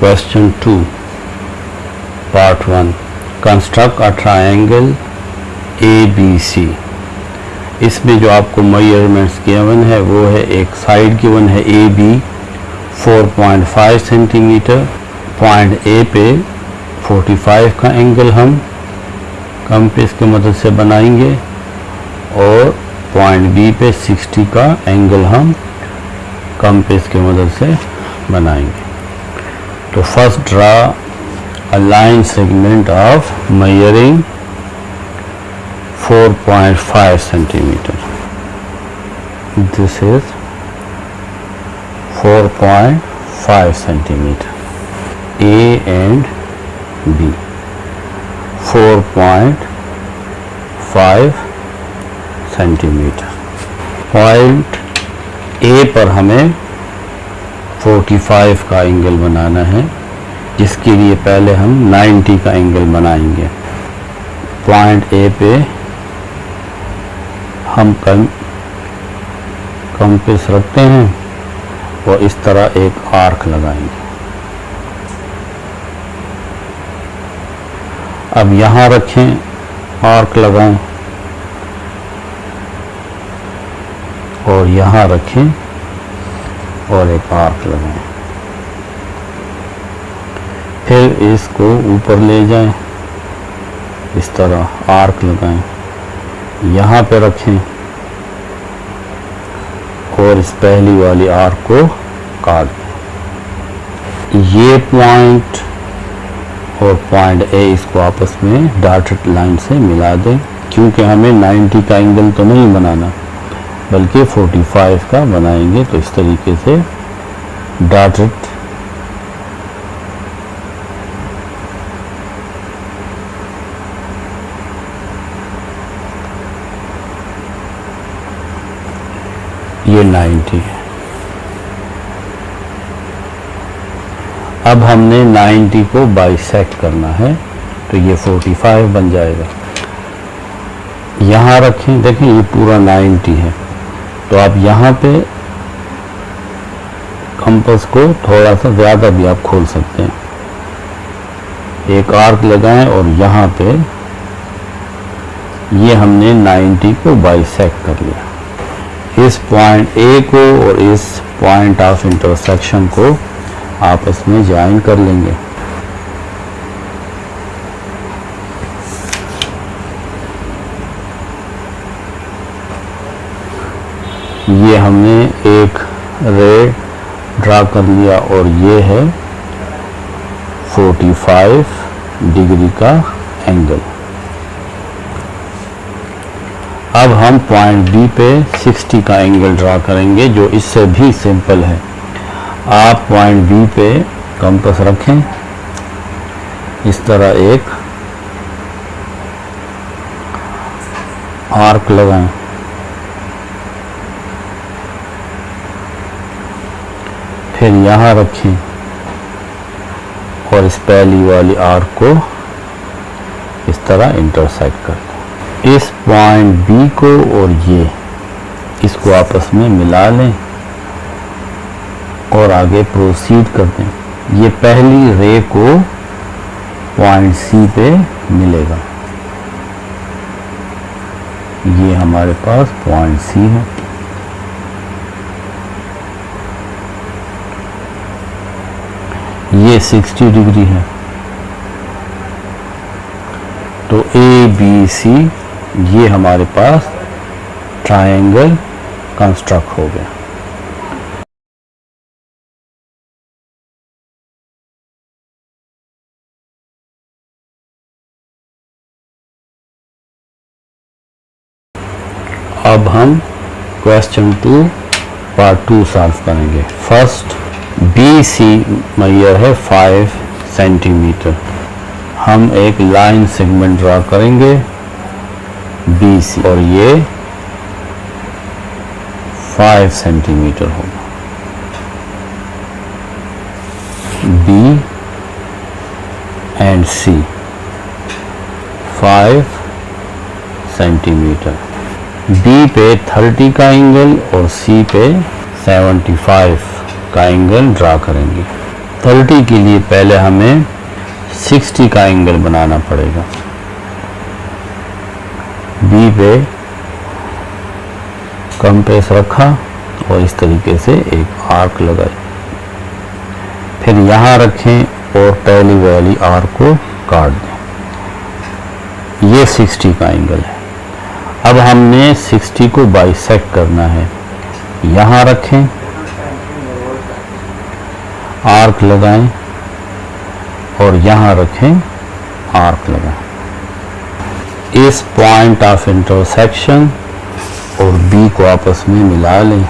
Question 2 Part 1 Construct a triangle ABC। इसमें जो आपको मेजरमेंट्स गिवन है वो है, एक साइड गिवन है AB 4.5 सेंटीमीटर, पॉइंट A पे 45 का एंगल हम कंपास की मदद से बनाएंगे और पॉइंट B पे 60 का एंगल हम कंपास की मदद से बनाएंगे। तो first draw a line segment of measuring 4.5 centimetre. This is 4.5 centimetre. A and B 4.5 centimetre. Point A पर हमें 45 का एंगल बनाना है, जिसके लिए पहले हम 90 का एंगल बनाएंगे। पॉइंट A पे हम कंपास रखते हैं और इस तरह एक आर्क लगाएंगे। अब यहाँ रखें, आर्क लगाएं और यहाँ रखें और एक आर्क लगाएं। फिर इसको ऊपर ले जाएं, इस तरह आर्क लगाएं, यहाँ पे रखें और इस पहली वाली आर्क को काट दें। ये पॉइंट और पॉइंट A इसको आपस में डॉटेड लाइन से मिला दें, क्योंकि हमें 90 का एंगल तो नहीं बनाना बल्कि 45 का बनाएंगे। तो इस तरीके से डॉटेड ये 90 है। अब हमने 90 को बाइसेक्ट करना है, तो ये 45 बन जाएगा। यहाँ रखें, देखें ये पूरा 90 है। तो आप यहाँ पे कंपास को थोड़ा सा ज़्यादा भी आप खोल सकते हैं। एक आर्क लगाएं और यहाँ पे ये हमने 90 को बाइसेक्ट कर लिया। इस पॉइंट A को और इस पॉइंट ऑफ इंटरसेक्शन को आपस में ज्वाइन कर लेंगे। ये हमने एक रे ड्रा कर लिया और ये है 45 डिग्री का एंगल। अब हम पॉइंट B पे 60 का एंगल ड्रा करेंगे, जो इससे भी सिंपल है। आप पॉइंट B पे कंपास रखें, इस तरह एक आर्क लगाएं, फिर यहाँ रखें और इस पहली वाली आर्क को इस तरह इंटरसेक्ट कर दें। इस पॉइंट B को और ये इसको आपस में मिला लें और आगे प्रोसीड कर दें। ये पहली रे को पॉइंट C पे मिलेगा। ये हमारे पास पॉइंट C है। ये 60 डिग्री है। तो ABC ये हमारे पास ट्रायंगल कंस्ट्रक्ट हो गया। अब हम क्वेश्चन 2 पार्ट 2 सॉल्व करेंगे। फर्स्ट BC मेजर है 5 सेंटीमीटर। हम एक लाइन सेगमेंट ड्रा करेंगे BC और ये 5 सेंटीमीटर होगा। B and C 5 centimetre. B पे 30 का एंगल और C पे 75 का एंगल ड्रा करेंगे। 30 के लिए पहले हमें 60 का एंगल बनाना पड़ेगा। बी पे कंपास रखा और इस तरीके से एक आर्क लगाई, फिर यहाँ रखें और पहली वाली आर्क को काट दें। ये 60 का एंगल है। अब हमने 60 को बाइसेक्ट करना है। यहाँ रखें, आर्क लगाएं और यहाँ रखें, आर्क लगाएं। इस पॉइंट ऑफ इंटरसेक्शन और बी को आपस में मिला लें।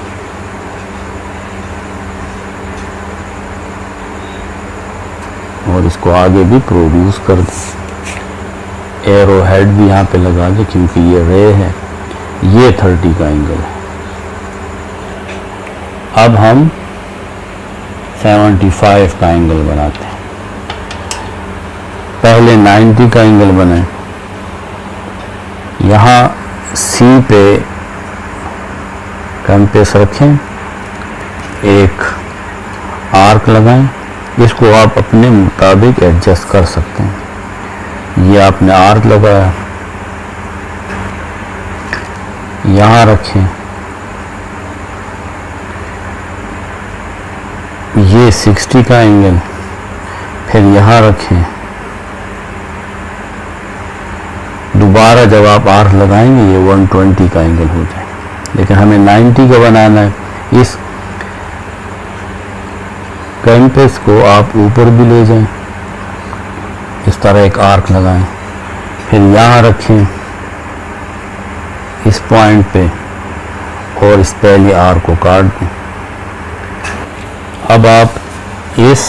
और इसको आगे भी प्रोड्यूस कर दें। एरो हेड भी यहाँ पे लगा दें क्योंकि ये रे है। ये 30 का एंगल है। अब हम 75 का एंगल बनाते हैं। पहले 90 का एंगल बनाएं। यहाँ सी पे कंपास रखें, एक आर्क लगाएं। इसको आप अपने मुताबिक एडजस्ट कर सकते हैं। ये आपने आर्क लगाया, यहाँ रखें। ये 60 का एंगल, फिर यहाँ रखें। दोबारा जब आप आर्क लगाएंगे ये 120 का एंगल हो जाए, लेकिन हमें 90 का बनाना है। इस कंपास को आप ऊपर भी ले जाएं, इस तरह एक आर्क लगाएं, फिर यहाँ रखें इस पॉइंट पे और इस पहली आर्क को काट दें। अब आप इस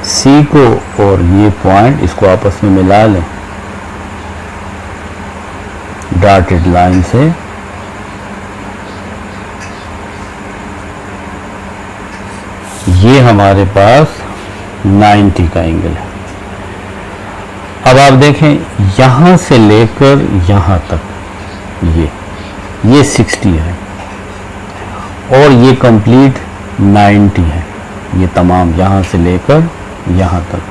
सी को और ये पॉइंट इसको आपस में मिला लें डॉटेड लाइन से। ये हमारे पास 90 का एंगल है। अब आप देखें यहां से लेकर यहां तक ये 60 है और ये कंप्लीट 90 है। ये तमाम यहां से लेकर यहां तक।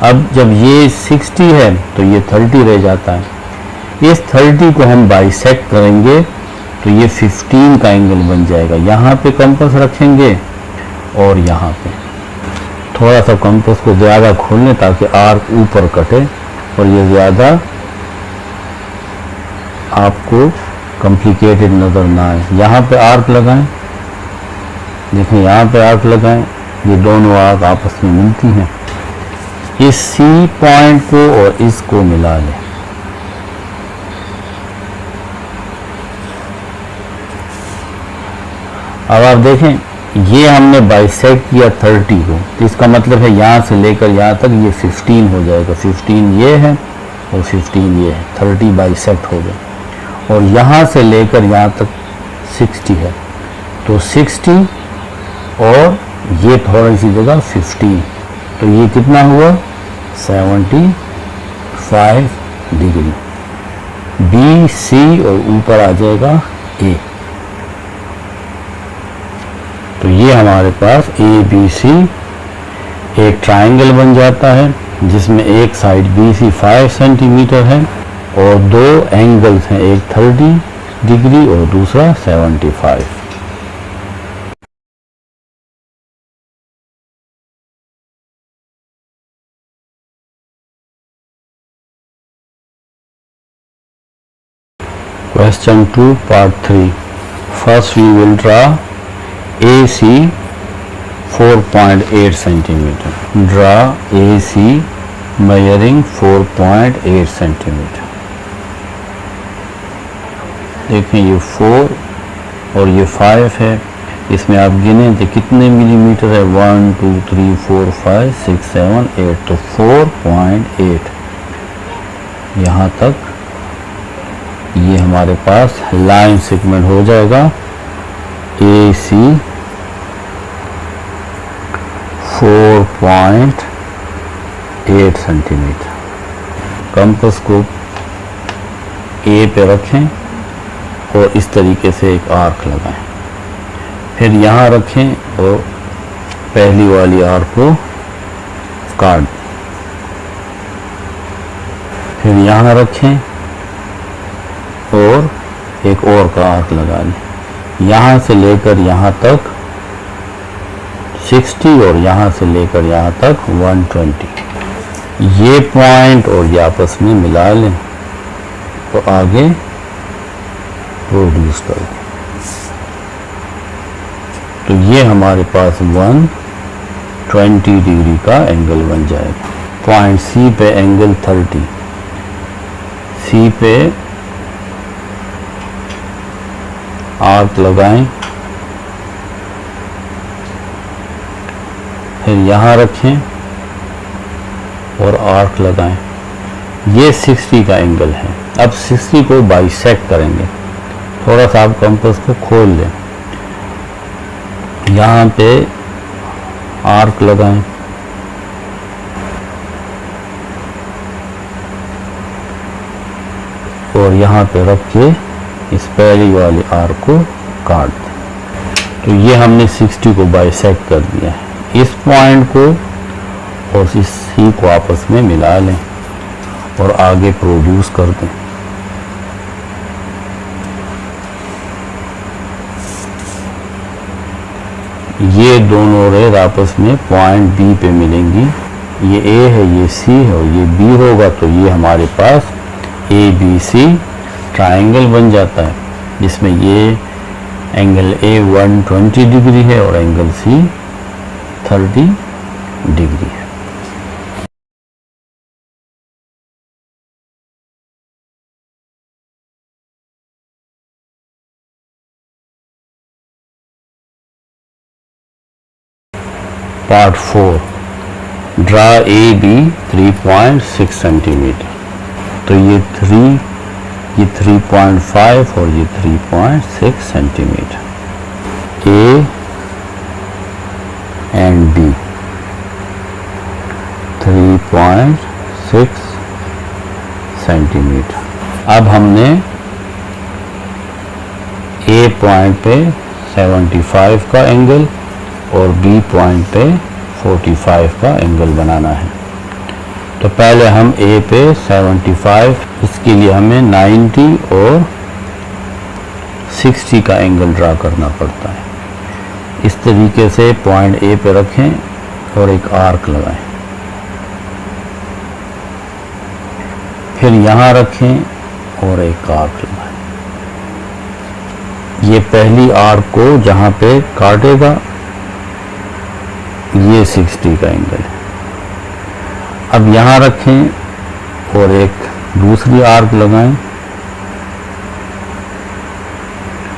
अब जब ये 60 है तो ये 30 रह जाता है। इस 30 को हम बाइसेक्ट करेंगे तो ये 15 का एंगल बन जाएगा। यहाँ पे कंपास रखेंगे और यहाँ पे थोड़ा सा कंपास को ज़्यादा खोल लें ताकि आर्क ऊपर कटे और ये ज़्यादा आपको कॉम्प्लिकेटेड नज़र ना आए। यहाँ पे आर्क लगाएं, देखें यहाँ पे आर्क लगाएं, ये दोनों आर्क आपस में मिलती हैं। इस सी पॉइंट को और इसको मिला लें। अब आप देखें ये हमने बाइसेक्ट किया 30 को, तो इसका मतलब है यहाँ से लेकर यहाँ तक ये 15 हो जाएगा। 15 ये है और 15 ये है, 30 बाइसेक्ट हो गया। और यहाँ से लेकर यहाँ तक 60 है, तो 60 और ये थोड़ी सी जगह 15, तो ये कितना हुआ 75 डिग्री। बी सी और ऊपर आ जाएगा ए। तो ये हमारे पास ए बी सी एक ट्रायंगल बन जाता है जिसमें एक साइड बी सी 5 सेंटीमीटर है और दो एंगल्स हैं, एक 30 डिग्री और दूसरा 75। Question 2 part 3. First we will draw AC 4.8 centimeter. Draw AC measuring 4.8 centimeter. देखें ये 4 और ये 5 है, इसमें आप गिने तो कितने मिलीमीटर है 1 2 3 4 5 6 7 8, तो 4.8 यहाँ तक ये हमारे पास लाइन सेगमेंट हो जाएगा। AC 4.8 centimetre. कंपास को A पे रखें और इस तरीके से एक आर्क लगाएं, फिर यहाँ रखें और पहली वाली आर्क को काट, फिर यहाँ रखें और एक और का आर्क लगा लें। यहाँ से लेकर यहाँ तक 60 और यहाँ से लेकर यहाँ तक 120। ये पॉइंट और ये आपस में मिला लें तो आगे प्रोड्यूस कर दें। तो ये हमारे पास 120 डिग्री का एंगल बन जाएगा। पॉइंट सी पे एंगल 30, सी पे आर्क लगाएं, फिर यहाँ रखें और आर्क लगाएं। ये 60 का एंगल है। अब 60 को बाइसेक्ट करेंगे। थोड़ा सा आप कंपास को खोल लें, यहाँ पे आर्क लगाएं, और यहाँ पे रख के इस पहली वाली आर्क को काट दें। तो ये हमने 60 को बाइसेक्ट कर दिया है। इस पॉइंट को और इस सी को आपस में मिला लें और आगे प्रोड्यूस कर दें। ये दोनों रेज आपस में पॉइंट बी पे मिलेंगी। ये ए है, ये सी है और ये बी होगा, तो ये हमारे पास ए बी सी ट्राइंगल बन जाता है, जिसमें ये एंगल ए 120 डिग्री है और एंगल सी 30 डिग्री है। Part 4, draw A B 3.6 centimetre. तो ये 3.5 और ये 3.6 centimetre. A and B 3.6 centimetre. अब हमने ए पॉइंट पे 75 का एंगल और बी पॉइंट पे 45 का एंगल बनाना है। तो पहले हम ए पे 75, इसके लिए हमें 90 और 60 का एंगल ड्रा करना पड़ता है। इस तरीके से पॉइंट ए पे रखें और एक आर्क लगाएं, फिर यहाँ रखें और एक आर्क लगाएं। ये पहली आर्क को जहाँ पे काटेगा ये 60 का एंगल है। अब यहाँ रखें और एक दूसरी आर्क लगाएं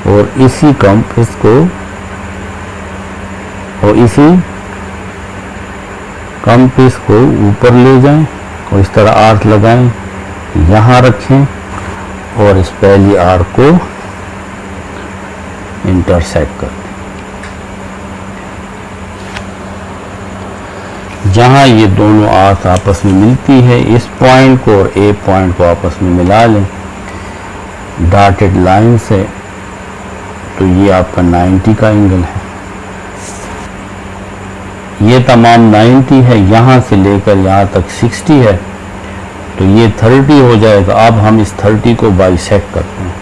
और इसी कंपास को और इसी कंपास को ऊपर ले जाएं और इस तरह आर्क लगाएं, यहाँ रखें और इस पहली आर्क को इंटरसेक्ट कर दें। जहाँ ये दोनों आर्क आपस में मिलती है, इस पॉइंट को और ए पॉइंट को आपस में मिला लें डॉटेड लाइन से। तो ये आपका 90 का एंगल है। ये तमाम 90 है, यहाँ से लेकर यहाँ तक 60 है, तो ये 30 हो जाएगा। अब हम इस 30 को बाइसेक्ट करते हैं।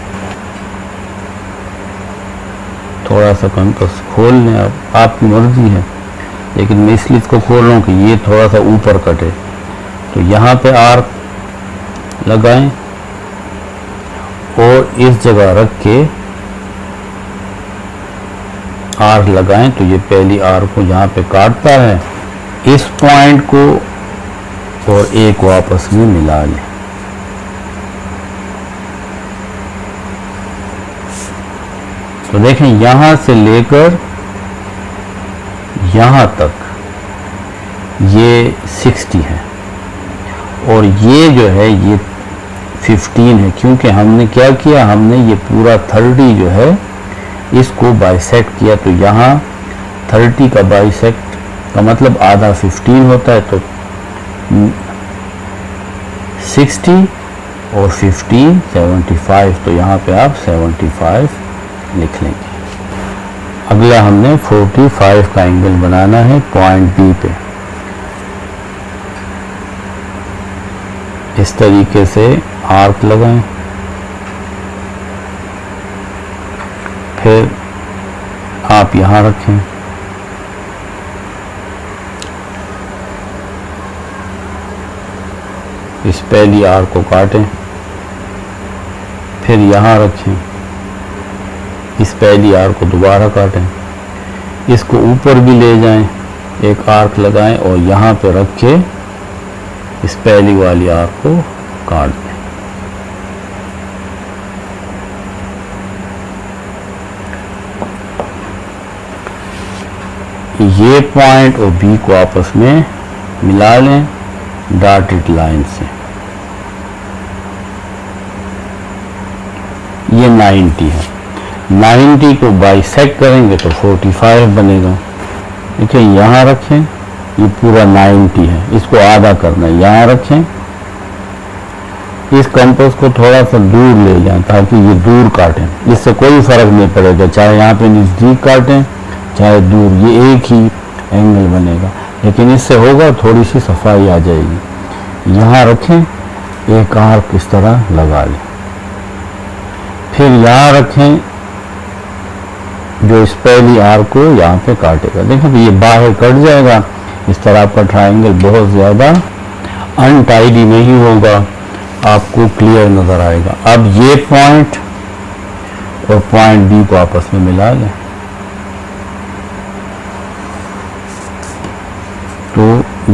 थोड़ा सा कंपास खोल लें, अब आपकी मर्जी है, लेकिन मैं इसलिए इसको खोल रहा हूँ कि ये थोड़ा सा ऊपर कटे। तो यहाँ पे आर्क लगाएं और इस जगह रख के आर्क लगाएं। तो ये पहली आर्क को जहाँ पे काटता है, इस पॉइंट को और ए को आपस में मिला लें। तो देखें, यहाँ से लेकर यहाँ तक ये 60 है और ये जो है ये 15 है, क्योंकि हमने क्या किया, हमने ये पूरा 30 जो है इसको बाइसेक्ट किया। तो यहाँ 30 का बाइसेक्ट का मतलब आधा 15 होता है, तो 60 और 15 75, तो यहाँ पे आप 75 लिख लेंगे। अगला हमने 45 का एंगल बनाना है पॉइंट बी पे। इस तरीके से आर्क लगाएं, फिर आप यहाँ रखें, इस पहली आर्क को काटें, फिर यहाँ रखें, इस पहली आर्क को दोबारा काटें, इसको ऊपर भी ले जाएं, एक आर्क लगाएं और यहाँ पे रख के इस पहली वाली आर्क को काट दें। ये पॉइंट और बी को आपस में मिला लें डॉटेड लाइन से। ये 90 है, 90 को बाइसेक्ट करेंगे तो 45 बनेगा। देखिए यहाँ रखें, ये पूरा 90 है, इसको आधा करना है, यहाँ रखें, इस कंपास को थोड़ा सा दूर ले जाएं ताकि ये दूर काटें, इससे कोई फर्क नहीं पड़ेगा, चाहे यहाँ पे नज़दीक काटें चाहे दूर, ये एक ही एंगल बनेगा, लेकिन इससे होगा थोड़ी सी सफाई आ जाएगी। यहाँ रखें, एक आर्क इस तरह लगा लें, फिर यहाँ रखें, जो इस पहली आर्क को यहाँ पे काटेगा। देखो तो ये बाहर कट जाएगा, इस तरह आपका ट्रायंगल बहुत ज़्यादा अनटाइडी नहीं होगा, आपको क्लियर नज़र आएगा। अब ये पॉइंट और पॉइंट बी को आपस में मिला लें, तो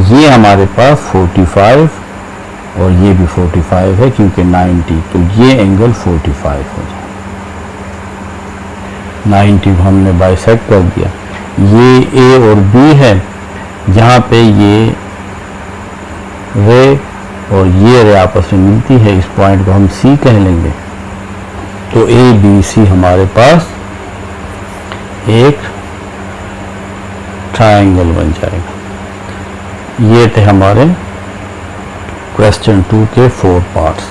ये हमारे पास 45 और ये भी 45 है क्योंकि 90, तो ये एंगल 45 हो जाए। 90 को हमने बाइसेक्ट कर दिया। ये ए और बी है, जहाँ पे ये रे और ये रे आपस में मिलती है, इस पॉइंट को हम सी कह लेंगे। तो ए बी सी हमारे पास एक ट्रायंगल बन जाएगा। ये थे हमारे क्वेश्चन 2 के 4 पार्ट्स।